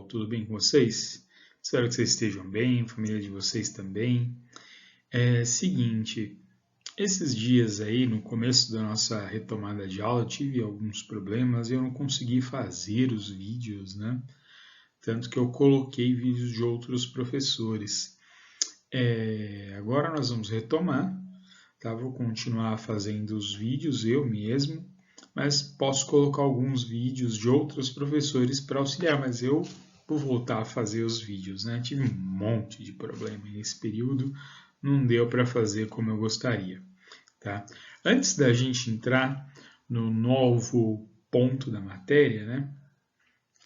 tudo bem com vocês? Espero que vocês estejam bem, a família de vocês também. Seguinte, esses dias aí, no começo da nossa retomada de aula, eu tive alguns problemas e eu não consegui fazer os vídeos, né? Tanto que eu coloquei vídeos de outros professores. Agora nós vamos retomar, tá? Vou continuar fazendo os vídeos eu mesmo, mas posso colocar alguns vídeos de outros professores para auxiliar, mas eu vou voltar a fazer os vídeos, né? Tive um monte de problema nesse período, não deu para fazer como eu gostaria, tá? Antes da gente entrar no novo ponto da matéria, né?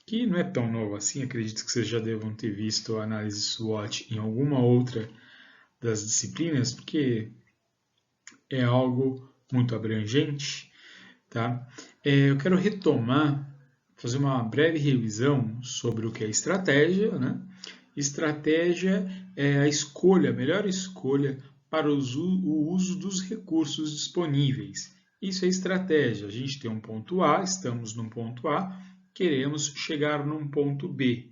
Que não é tão novo assim, acredito que vocês já devam ter visto a análise SWOT em alguma outra das disciplinas, porque é algo muito abrangente, tá? Eu quero retomar, fazer uma breve revisão sobre o que é estratégia, né? Estratégia é a escolha, a melhor escolha para o uso dos recursos disponíveis. Isso é estratégia. A gente tem um ponto A, estamos num ponto A, queremos chegar num ponto B.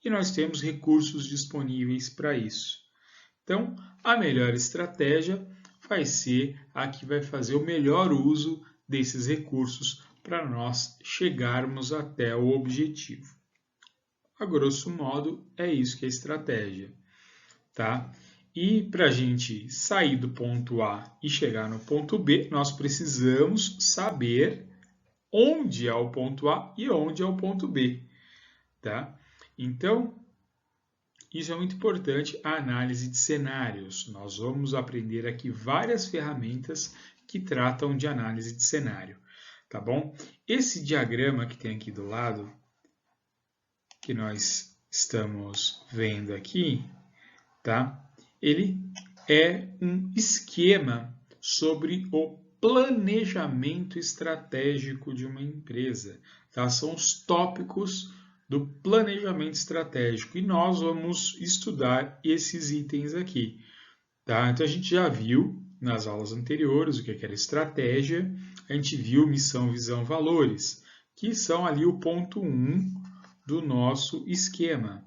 E nós temos recursos disponíveis para isso. Então, a melhor estratégia vai ser a que vai fazer o melhor uso desses recursos para nós chegarmos até o objetivo. A grosso modo, é isso que é estratégia, tá? E para a gente sair do ponto A e chegar no ponto B, nós precisamos saber onde é o ponto A e onde é o ponto B, tá? Então, isso é muito importante, a análise de cenários. Nós vamos aprender aqui várias ferramentas que tratam de análise de cenário, tá bom? Esse diagrama que tem aqui do lado, que nós estamos vendo aqui, tá? Ele é um esquema sobre o planejamento estratégico de uma empresa, tá? São os tópicos do planejamento estratégico e nós vamos estudar esses itens aqui, tá? Então a gente já viu nas aulas anteriores o que era estratégia, a gente viu missão, visão, valores, que são ali o ponto 1 do nosso esquema.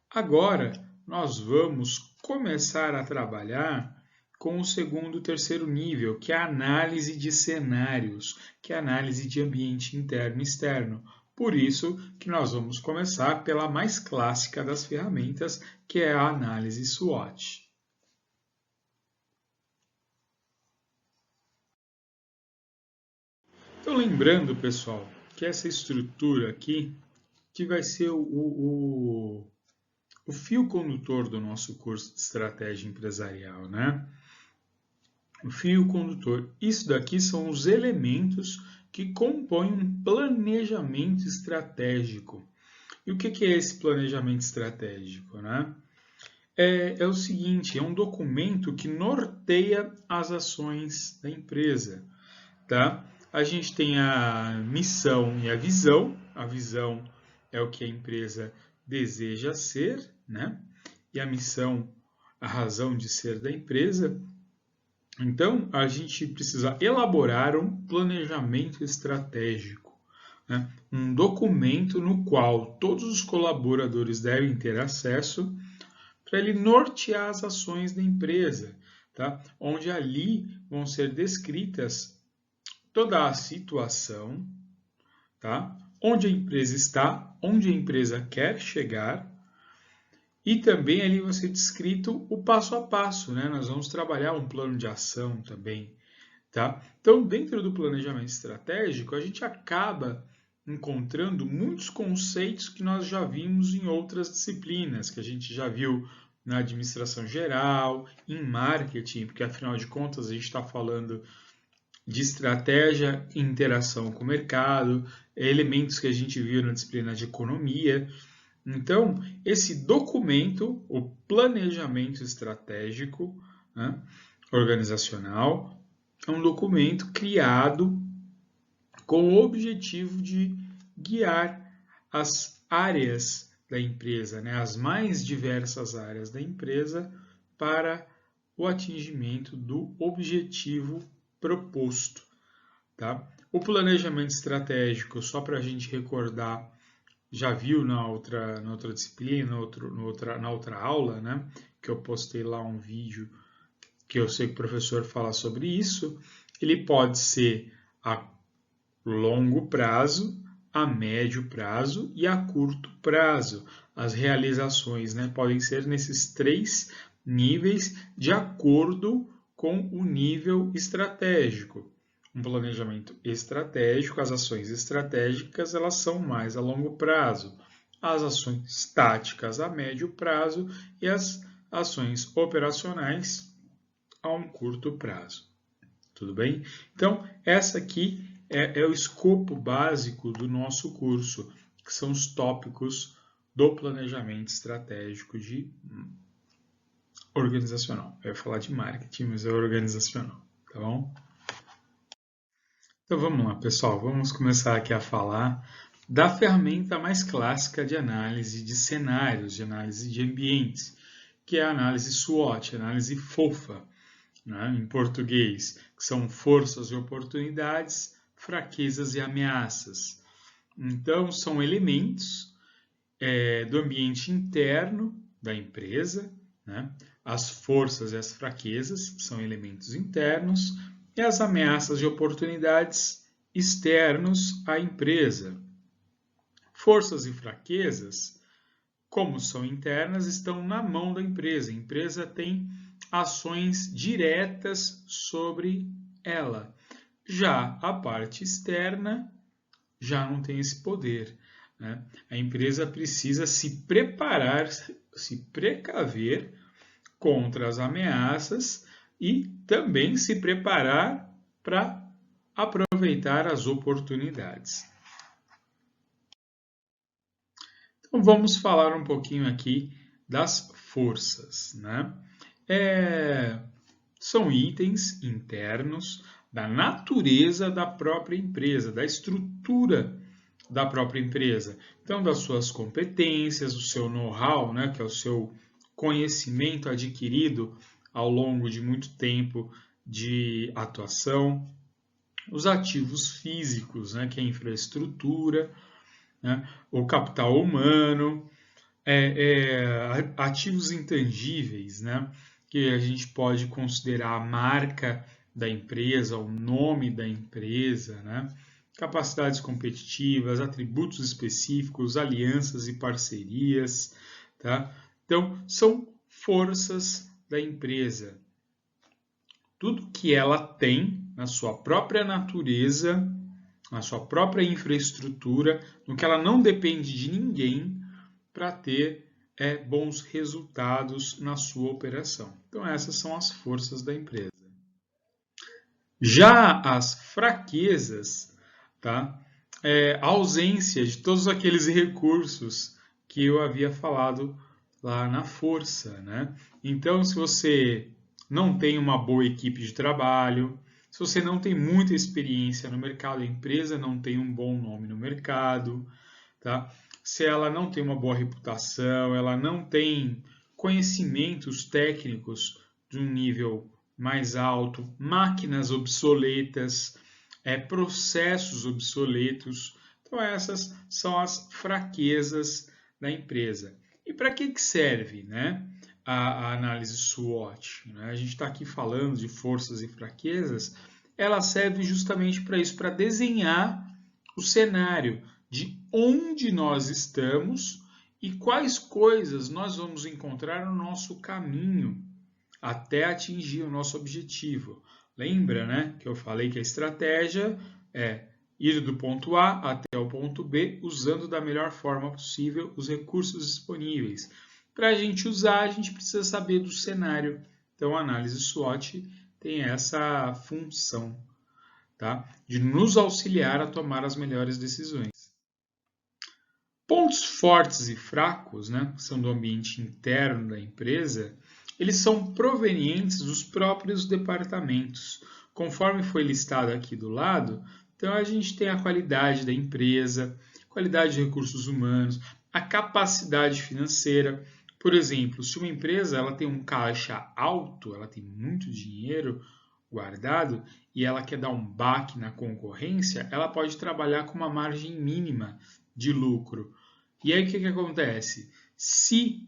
Agora nós vamos começar a trabalhar com o segundo e terceiro nível, que é a análise de cenários, que é a análise de ambiente interno e externo. Por isso que nós vamos começar pela mais clássica das ferramentas, que é a análise SWOT. Então, lembrando, pessoal, que essa estrutura aqui, que vai ser o fio condutor do nosso curso de estratégia empresarial, né? O fio condutor. Isso daqui são os elementos que compõem um planejamento estratégico. E o que é esse planejamento estratégico, né? É o seguinte, é um documento que norteia as ações da empresa, tá? A gente tem a missão e a visão. A visão é o que a empresa deseja ser, né? E a missão, a razão de ser da empresa. Então, a gente precisa elaborar um planejamento estratégico, né? Um documento no qual todos os colaboradores devem ter acesso para ele nortear as ações da empresa, tá? Onde ali vão ser descritas toda a situação, tá? Onde a empresa está, onde a empresa quer chegar, e também ali vai ser descrito o passo a passo, né? Nós vamos trabalhar um plano de ação também, tá? Então, dentro do planejamento estratégico, a gente acaba encontrando muitos conceitos que nós já vimos em outras disciplinas, que a gente já viu na administração geral, em marketing, porque afinal de contas a gente está falando de estratégia e interação com o mercado, elementos que a gente viu na disciplina de economia. Então, esse documento, o planejamento estratégico, né, organizacional, é um documento criado com o objetivo de guiar as áreas da empresa, né, as mais diversas áreas da empresa, para o atingimento do objetivo proposto. Tá? O planejamento estratégico, só para a gente recordar já viu na outra disciplina, na outra aula, né? Que eu postei lá um vídeo que eu sei que o professor fala sobre isso. Ele pode ser a longo prazo, a médio prazo e a curto prazo. As realizações, né, podem ser nesses 3 níveis de acordo com o nível estratégico. Um planejamento estratégico, as ações estratégicas, elas são mais a longo prazo. As ações táticas a médio prazo e as ações operacionais a um curto prazo. Tudo bem? Então, essa aqui é o escopo básico do nosso curso, que são os tópicos do planejamento estratégico organizacional. Eu ia falar de marketing, mas é organizacional, tá bom? Então vamos lá, pessoal, vamos começar aqui a falar da ferramenta mais clássica de análise de cenários, de análise de ambientes, que é a análise SWOT, análise FOFA, né, em português, que são forças e oportunidades, fraquezas e ameaças. Então, são elementos do ambiente interno da empresa, né? As forças e as fraquezas são elementos internos e as ameaças e oportunidades externos à empresa. Forças e fraquezas, como são internas, estão na mão da empresa. A empresa tem ações diretas sobre ela. Já a parte externa já não tem esse poder, né? A empresa precisa se preparar, se precaver contra as ameaças e também se preparar para aproveitar as oportunidades. Então vamos falar um pouquinho aqui das forças, né? São itens internos da natureza da própria empresa, da estrutura da própria empresa. Então, das suas competências, do seu know-how, né, que é o seu conhecimento adquirido ao longo de muito tempo de atuação, os ativos físicos, né, que é a infraestrutura, né, o capital humano, ativos intangíveis, né, que a gente pode considerar a marca da empresa, o nome da empresa, né, capacidades competitivas, atributos específicos, alianças e parcerias, tá? Então, são forças da empresa. Tudo que ela tem na sua própria natureza, na sua própria infraestrutura, no que ela não depende de ninguém para ter bons resultados na sua operação. Então, essas são as forças da empresa. Já as fraquezas, tá? A ausência de todos aqueles recursos que eu havia falado lá na força, né? Então, se você não tem uma boa equipe de trabalho, se você não tem muita experiência no mercado, a empresa não tem um bom nome no mercado, tá? Se ela não tem uma boa reputação, ela não tem conhecimentos técnicos de um nível mais alto, máquinas obsoletas, processos obsoletos. Então, essas são as fraquezas da empresa. E para que serve, né, a análise SWOT? Né? A gente está aqui falando de forças e fraquezas, ela serve justamente para isso, para desenhar o cenário de onde nós estamos e quais coisas nós vamos encontrar no nosso caminho até atingir o nosso objetivo. Lembra, né, que eu falei que a estratégia é ir do ponto A até o ponto B usando da melhor forma possível os recursos disponíveis. Para a gente usar, a gente precisa saber do cenário. Então, a análise SWOT tem essa função, tá, de nos auxiliar a tomar as melhores decisões. Pontos fortes e fracos, né, que são do ambiente interno da empresa, eles são provenientes dos próprios departamentos. Conforme foi listado aqui do lado, então a gente tem a qualidade da empresa, qualidade de recursos humanos, a capacidade financeira. Por exemplo, se uma empresa ela tem um caixa alto, ela tem muito dinheiro guardado e ela quer dar um baque na concorrência, ela pode trabalhar com uma margem mínima de lucro. E aí o que acontece? Se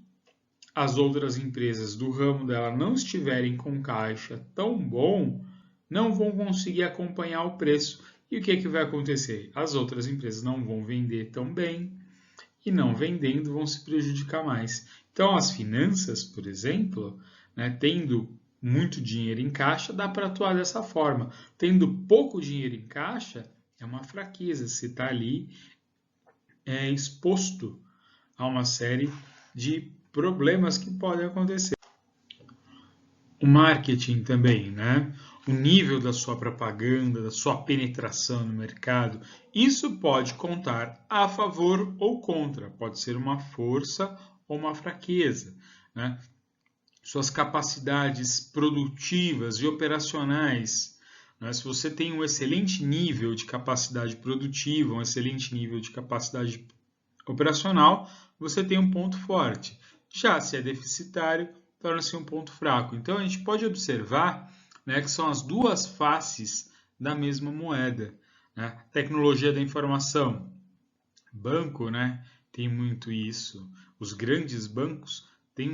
as outras empresas do ramo dela não estiverem com caixa tão bom, não vão conseguir acompanhar o preço. E o que vai acontecer? As outras empresas não vão vender tão bem e não vendendo vão se prejudicar mais. Então, as finanças, por exemplo, né, tendo muito dinheiro em caixa, dá para atuar dessa forma. Tendo pouco dinheiro em caixa, é uma fraqueza. Você está ali exposto a uma série de problemas que podem acontecer. O marketing também, né? O nível da sua propaganda, da sua penetração no mercado, isso pode contar a favor ou contra, pode ser uma força ou uma fraqueza, né? Suas capacidades produtivas e operacionais, né? Se você tem um excelente nível de capacidade produtiva, um excelente nível de capacidade operacional, você tem um ponto forte. Já se é deficitário, torna-se um ponto fraco. Então a gente pode observar, né, que são as duas faces da mesma moeda, né? Tecnologia da informação, banco, né, tem muito isso. Os grandes bancos têm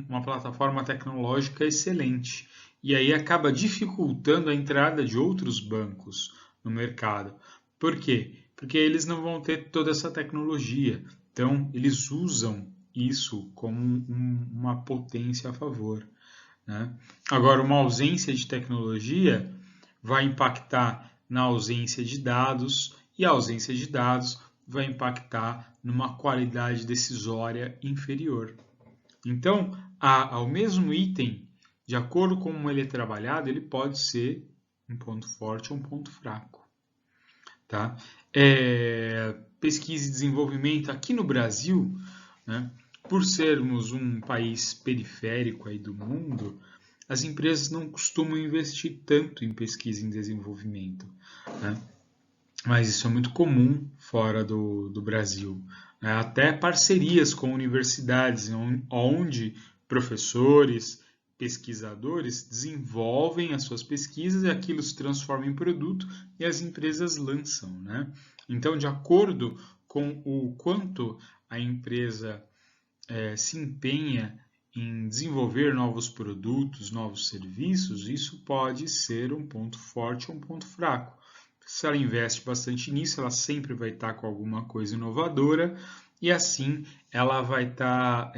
uma plataforma tecnológica excelente e aí acaba dificultando a entrada de outros bancos no mercado. Por quê? Porque eles não vão ter toda essa tecnologia. Então, eles usam isso como uma potência a favor, né? Agora, uma ausência de tecnologia vai impactar na ausência de dados, e a ausência de dados vai impactar numa qualidade decisória inferior. Então, ao mesmo item, de acordo com como ele é trabalhado, ele pode ser um ponto forte ou um ponto fraco. Tá? Pesquisa e desenvolvimento aqui no Brasil, né, por sermos um país periférico aí do mundo, as empresas não costumam investir tanto em pesquisa e desenvolvimento, né? Mas isso é muito comum fora do Brasil, né? Até parcerias com universidades, onde professores, pesquisadores desenvolvem as suas pesquisas e aquilo se transforma em produto e as empresas lançam, né? Então, de acordo com o quanto a empresa se empenha em desenvolver novos produtos, novos serviços, isso pode ser um ponto forte ou um ponto fraco. Se ela investe bastante nisso, ela sempre vai estar com alguma coisa inovadora e assim ela vai estar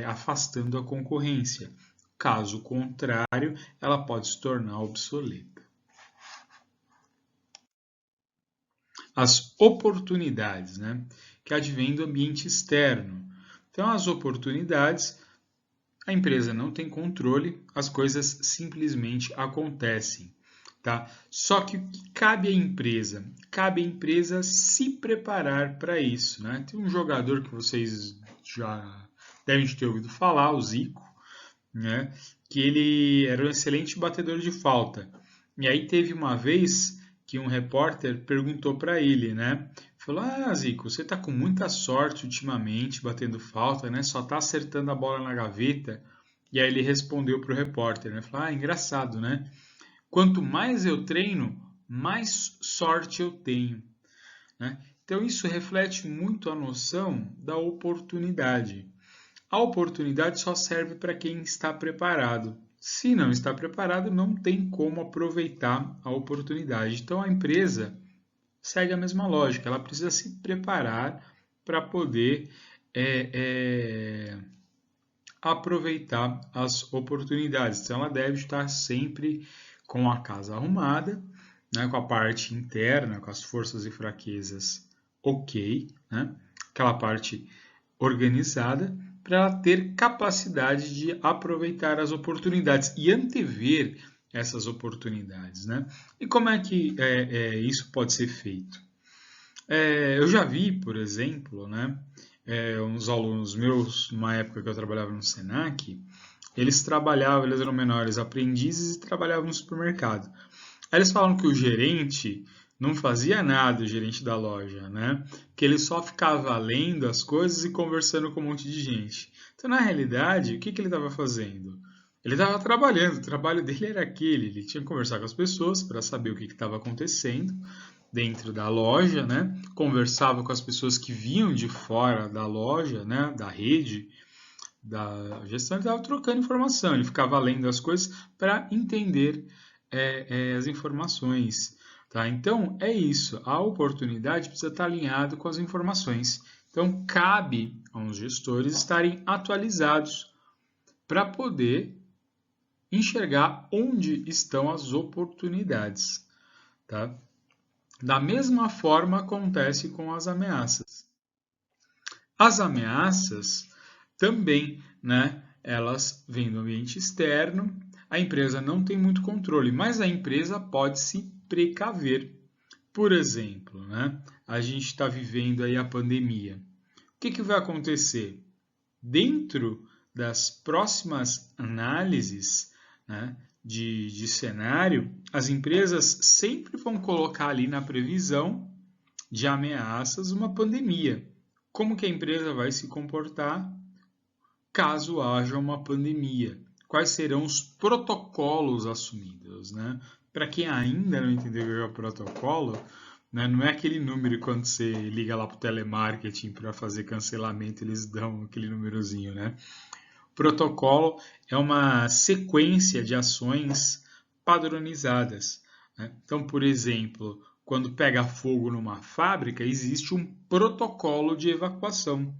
afastando a concorrência. Caso contrário, ela pode se tornar obsoleta. As oportunidades, né, que advêm do ambiente externo. Então, as oportunidades, a empresa não tem controle, as coisas simplesmente acontecem. Tá? Só que o que cabe à empresa? Cabe à empresa se preparar para isso. Né? Tem um jogador que vocês já devem ter ouvido falar, o Zico, né? Que ele era um excelente batedor de falta. E aí teve uma vez que um repórter perguntou para ele, né? Falou: Zico, você está com muita sorte ultimamente batendo falta, né? Só está acertando a bola na gaveta. E aí ele respondeu para o repórter, né? Falou: engraçado, né? Quanto mais eu treino, mais sorte eu tenho, né? Então isso reflete muito a noção da oportunidade. A oportunidade só serve para quem está preparado. Se não está preparado, não tem como aproveitar a oportunidade. Então a empresa segue a mesma lógica, ela precisa se preparar para poder aproveitar as oportunidades. Então ela deve estar sempre com a casa arrumada, né, com a parte interna, com as forças e fraquezas ok, né, aquela parte organizada, para ela ter capacidade de aproveitar as oportunidades e antever essas oportunidades, né? E como é que isso pode ser feito? Eu já vi, por exemplo, né, uns alunos meus, numa época que eu trabalhava no Senac, eles eram menores aprendizes e trabalhavam no supermercado. Aí eles falam que o gerente não fazia nada, o gerente da loja, né? Que ele só ficava lendo as coisas e conversando com um monte de gente. Então, na realidade, o que ele estava fazendo? Ele estava trabalhando, o trabalho dele era aquele, ele tinha que conversar com as pessoas para saber o que estava acontecendo dentro da loja, né? Conversava com as pessoas que vinham de fora da loja, né? Da rede, da gestão, ele estava trocando informação, ele ficava lendo as coisas para entender as informações. Tá? Então, é isso, a oportunidade precisa estar alinhada com as informações. Então, cabe aos gestores estarem atualizados para poder enxergar onde estão as oportunidades. Tá? Da mesma forma acontece com as ameaças. As ameaças também, né, elas vêm do ambiente externo, a empresa não tem muito controle, mas a empresa pode se precaver. Por exemplo, né, a gente está vivendo aí a pandemia. O que vai acontecer? Dentro das próximas análises, né, de cenário, as empresas sempre vão colocar ali na previsão de ameaças uma pandemia. Como que a empresa vai se comportar caso haja uma pandemia? Quais serão os protocolos assumidos, né? Para quem ainda não entendeu o que é o protocolo, né, não é aquele número quando você liga lá para o telemarketing para fazer cancelamento, eles dão aquele númerozinho, né? Protocolo é uma sequência de ações padronizadas, né? Então, por exemplo, quando pega fogo numa fábrica, existe um protocolo de evacuação,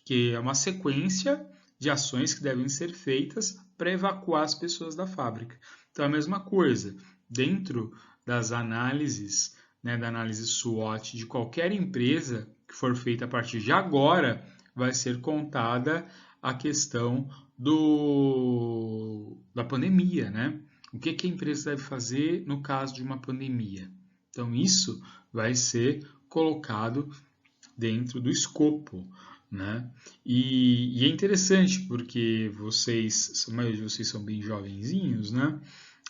que é uma sequência de ações que devem ser feitas para evacuar as pessoas da fábrica. Então, a mesma coisa, dentro das análises, né, da análise SWOT de qualquer empresa que for feita a partir de agora, vai ser contada a questão da pandemia, né? O que a empresa deve fazer no caso de uma pandemia? Então, isso vai ser colocado dentro do escopo, né? E é interessante porque a maioria de vocês são bem jovenzinhos, né?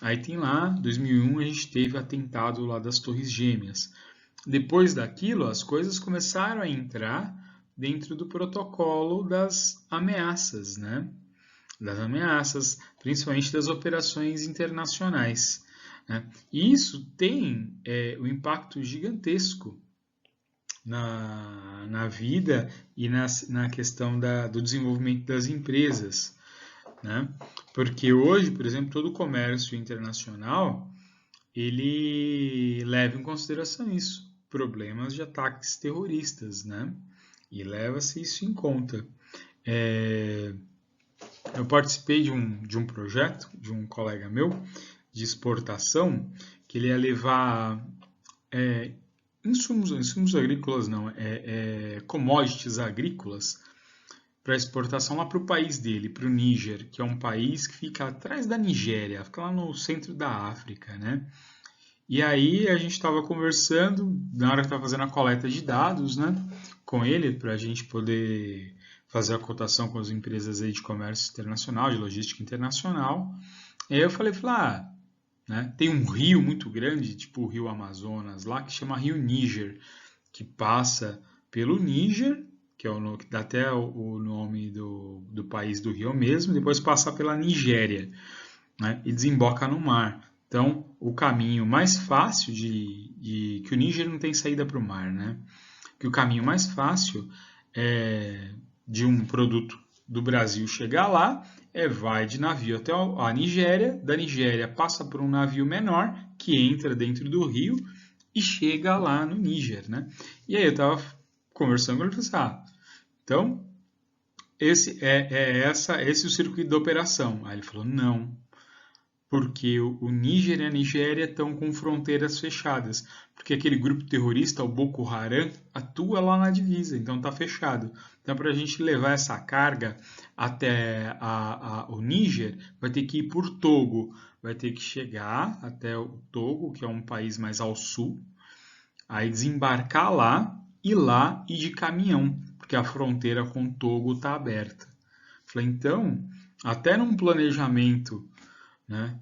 Aí tem lá, 2001 a gente teve o atentado lá das Torres Gêmeas. Depois daquilo, as coisas começaram a entrar dentro do protocolo das ameaças, né? Das ameaças, principalmente das operações internacionais, né? E isso tem um impacto gigantesco na vida e na questão do desenvolvimento das empresas, né? Porque hoje, por exemplo, todo o comércio internacional ele leva em consideração isso, problemas de ataques terroristas, né? E leva-se isso em conta. Eu participei de um projeto de um colega meu de exportação que ele ia levar insumos agrícolas não, commodities agrícolas para exportação lá para o país dele, para o Níger, que é um país que fica atrás da Nigéria, fica lá no centro da África, né? E aí a gente estava conversando, na hora que estava fazendo a coleta de dados, né, com ele, para a gente poder fazer a cotação com as empresas aí de comércio internacional, de logística internacional. E aí eu falei, né, tem um rio muito grande, tipo o Rio Amazonas lá, que chama Rio Níger, que passa pelo Níger, que dá até o nome do país do rio mesmo, depois passa pela Nigéria, né, e desemboca no mar. Então, o caminho mais fácil que o Níger não tem saída para o mar, né? Que o caminho mais fácil de um produto do Brasil chegar lá vai de navio até a Nigéria, da Nigéria passa por um navio menor que entra dentro do rio e chega lá no Níger, né? E aí eu estava conversando com ele e falei então esse é o circuito de operação. Aí ele falou, não, porque o Níger e a Nigéria estão com fronteiras fechadas, porque aquele grupo terrorista, o Boko Haram, atua lá na divisa, então está fechado. Então, para a gente levar essa carga até o Níger, vai ter que ir por Togo, vai ter que chegar até o Togo, que é um país mais ao sul, aí desembarcar lá e de caminhão, porque a fronteira com Togo está aberta. Falei, então, até num planejamento, né,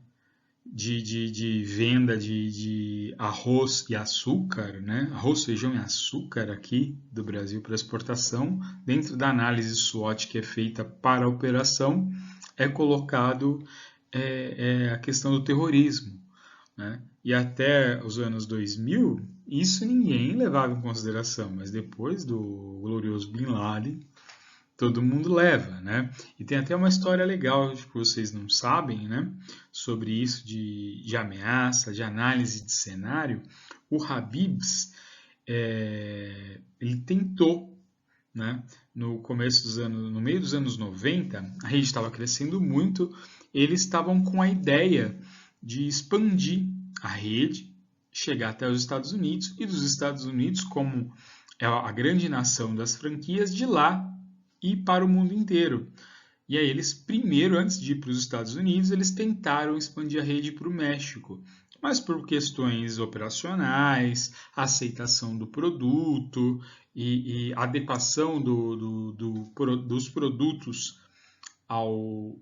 de venda de arroz e açúcar, né, arroz, feijão e açúcar aqui do Brasil para exportação, dentro da análise SWOT que é feita para a operação, é colocado a questão do terrorismo, né? E até os anos 2000, isso ninguém levava em consideração, mas depois do glorioso Bin Laden, todo mundo leva, né? E tem até uma história legal que vocês não sabem, né? Sobre isso de ameaça, de análise de cenário. O Habib's, ele tentou, né? No começo dos anos, no meio dos anos 90, a rede estava crescendo muito, eles estavam com a ideia de expandir a rede, chegar até os Estados Unidos, e dos Estados Unidos, como é a grande nação das franquias, de lá e para o mundo inteiro. E aí eles, primeiro, antes de ir para os Estados Unidos, eles tentaram expandir a rede para o México. Mas por questões operacionais, aceitação do produto e adequação dos produtos ao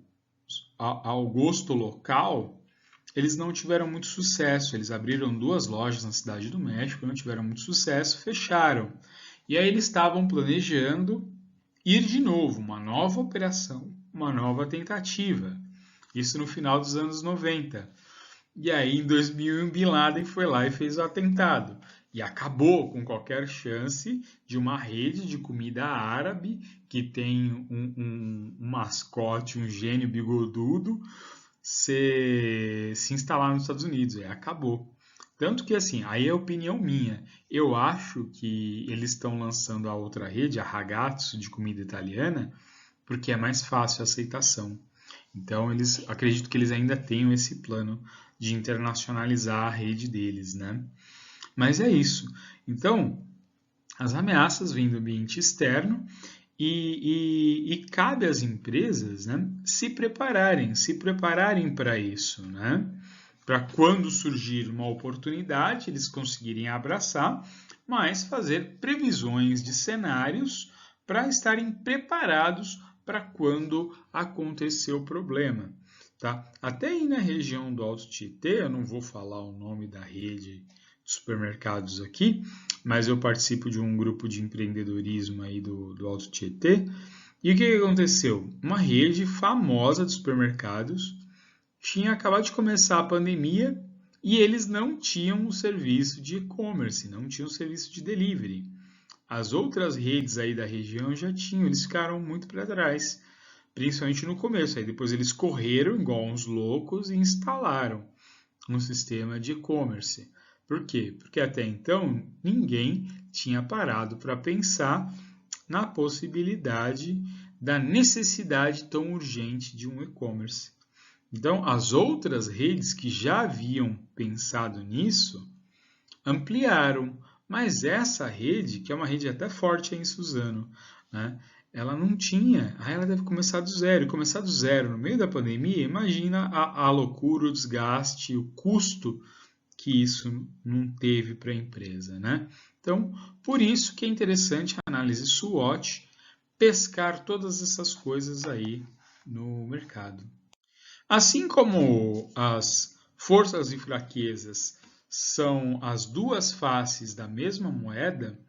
gosto local, eles não tiveram muito sucesso. Eles abriram 2 lojas na cidade do México, não tiveram muito sucesso, fecharam. E aí eles estavam planejando ir de novo, uma nova operação, uma nova tentativa. Isso no final dos anos 90. E aí, em 2001, Bin Laden foi lá e fez o atentado. E acabou com qualquer chance de uma rede de comida árabe que tem um mascote, um gênio bigodudo, se instalar nos Estados Unidos. E acabou. Tanto que, assim, aí é a opinião minha. Eu acho que eles estão lançando a outra rede, a Ragazzo, de comida italiana, porque é mais fácil a aceitação. Então, acredito que eles ainda tenham esse plano de internacionalizar a rede deles, né? Mas é isso. Então, as ameaças vêm do ambiente externo e cabe às empresas, né, se prepararem para isso, né? Para quando surgir uma oportunidade, eles conseguirem abraçar, mas fazer previsões de cenários para estarem preparados para quando acontecer o problema. Tá? Até aí na região do Alto Tietê, eu não vou falar o nome da rede de supermercados aqui, mas eu participo de um grupo de empreendedorismo aí do Alto Tietê. E o que aconteceu? Uma rede famosa de supermercados tinha acabado de começar a pandemia e eles não tinham o serviço de e-commerce, não tinham o serviço de delivery. As outras redes aí da região já tinham, eles ficaram muito para trás, principalmente no começo. Aí depois eles correram igual uns loucos e instalaram um sistema de e-commerce. Por quê? Porque até então ninguém tinha parado para pensar na possibilidade da necessidade tão urgente de um e-commerce. Então, as outras redes que já haviam pensado nisso ampliaram, mas essa rede, que é uma rede até forte em Suzano, né, ela não tinha, aí ela deve começar do zero, e começar do zero no meio da pandemia, imagina a loucura, o desgaste, o custo que isso não teve para a empresa, né? Então, por isso que é interessante a análise SWOT, pescar todas essas coisas aí no mercado. Assim como as forças e fraquezas são as duas faces da mesma moeda,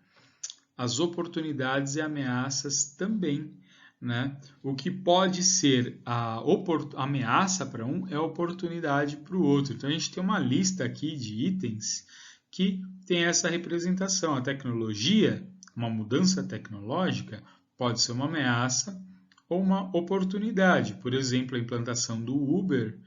as oportunidades e ameaças também, né? O que pode ser a ameaça para um é oportunidade para o outro. Então a gente tem uma lista aqui de itens que tem essa representação. A tecnologia, uma mudança tecnológica, pode ser uma ameaça ou uma oportunidade. Por exemplo, a implantação do Uber,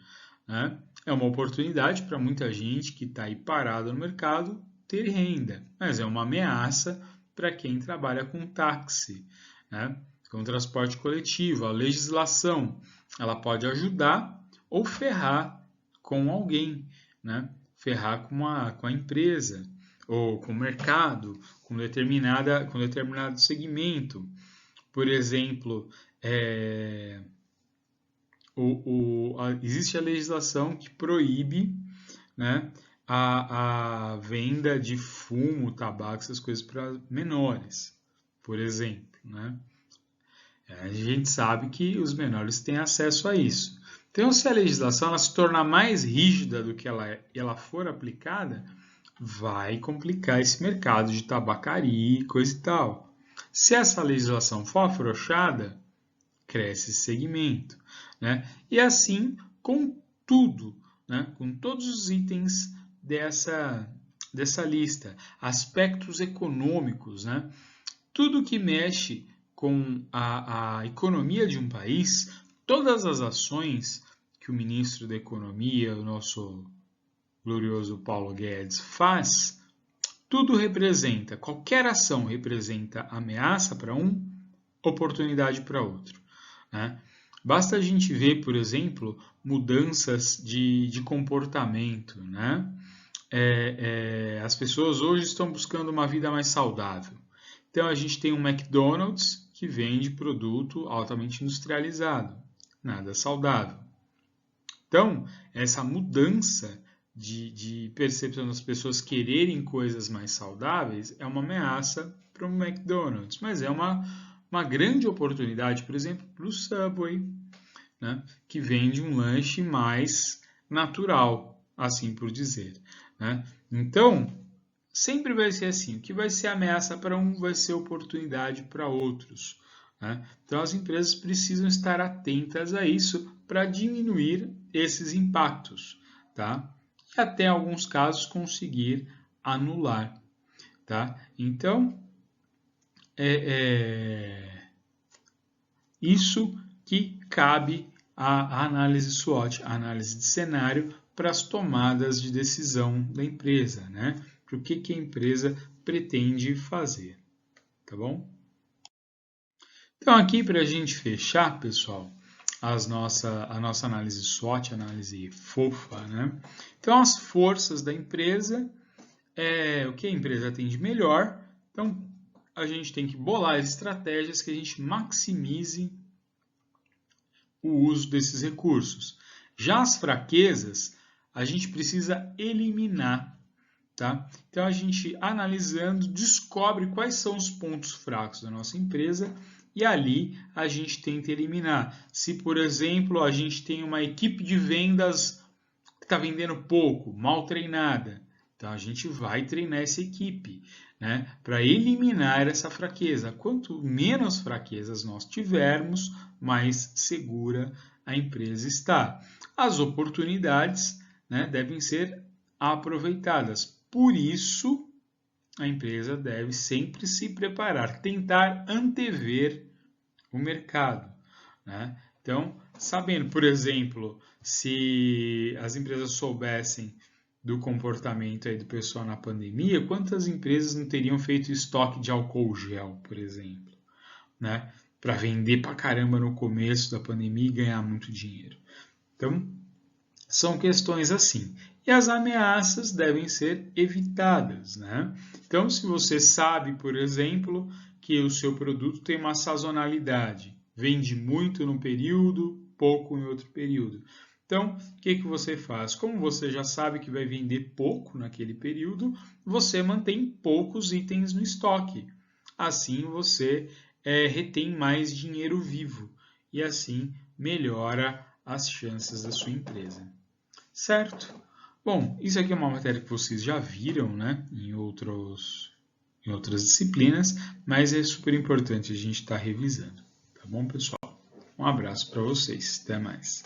né, é uma oportunidade para muita gente que está aí parada no mercado ter renda, mas é uma ameaça para quem trabalha com táxi, né, com transporte coletivo. A legislação ela pode ajudar ou ferrar com alguém, né, ferrar com a empresa ou com o mercado, com determinado segmento. Por exemplo, existe a legislação que proíbe, né, a venda de fumo, tabaco, essas coisas para menores, por exemplo. Né? A gente sabe que os menores têm acesso a isso. Então, se a legislação ela se tornar mais rígida do que ela for aplicada, vai complicar esse mercado de tabacaria e coisa e tal. Se essa legislação for afrouxada, cresce esse segmento. Né? E assim com tudo, né? Com todos os itens dessa lista. Aspectos econômicos, né? Tudo que mexe com a economia de um país, todas as ações que o ministro da Economia, o nosso glorioso Paulo Guedes, faz, tudo representa, qualquer ação representa ameaça para um, oportunidade para outro, né? Basta a gente ver, por exemplo, mudanças de comportamento, né? As pessoas hoje estão buscando uma vida mais saudável. Então a gente tem um McDonald's que vende produto altamente industrializado, nada saudável. Então, essa mudança de percepção das pessoas quererem coisas mais saudáveis é uma ameaça para o McDonald's, mas é uma grande oportunidade, por exemplo, para o Subway, né, que vende um lanche mais natural, assim por dizer, né? Então, sempre vai ser assim, o que vai ser ameaça para um vai ser oportunidade para outros, né? Então, as empresas precisam estar atentas a isso para diminuir esses impactos, tá? E até em alguns casos conseguir anular, tá? Então, isso que cabe à análise SWOT, a análise de cenário, para as tomadas de decisão da empresa, né? Para o que a empresa pretende fazer, tá bom? Então, aqui para a gente fechar, pessoal, a nossa análise SWOT, análise fofa, né? Então, as forças da empresa, o que a empresa tem de melhor. Então, a gente tem que bolar estratégias que a gente maximize o uso desses recursos. Já as fraquezas, a gente precisa eliminar, tá? Então, a gente analisando, descobre quais são os pontos fracos da nossa empresa e ali a gente tenta eliminar. Se, por exemplo, a gente tem uma equipe de vendas que está vendendo pouco, mal treinada, então a gente vai treinar essa equipe, né, para eliminar essa fraqueza. Quanto menos fraquezas nós tivermos, mais segura a empresa está. As oportunidades, né, devem ser aproveitadas. Por isso, a empresa deve sempre se preparar, tentar antever o mercado, né? Então, sabendo, por exemplo, se as empresas soubessem do comportamento aí do pessoal na pandemia, quantas empresas não teriam feito estoque de álcool gel, por exemplo, né? Para vender pra caramba no começo da pandemia e ganhar muito dinheiro. Então, são questões assim. E as ameaças devem ser evitadas, né? Então, se você sabe, por exemplo, que o seu produto tem uma sazonalidade, vende muito num período, pouco em outro período. Então, o que você faz? Como você já sabe que vai vender pouco naquele período, você mantém poucos itens no estoque. Assim, você retém mais dinheiro vivo e assim melhora as chances da sua empresa. Certo? Bom, isso aqui é uma matéria que vocês já viram, né, em outras disciplinas, mas é super importante a gente estar revisando. Tá bom, pessoal? Um abraço para vocês. Até mais.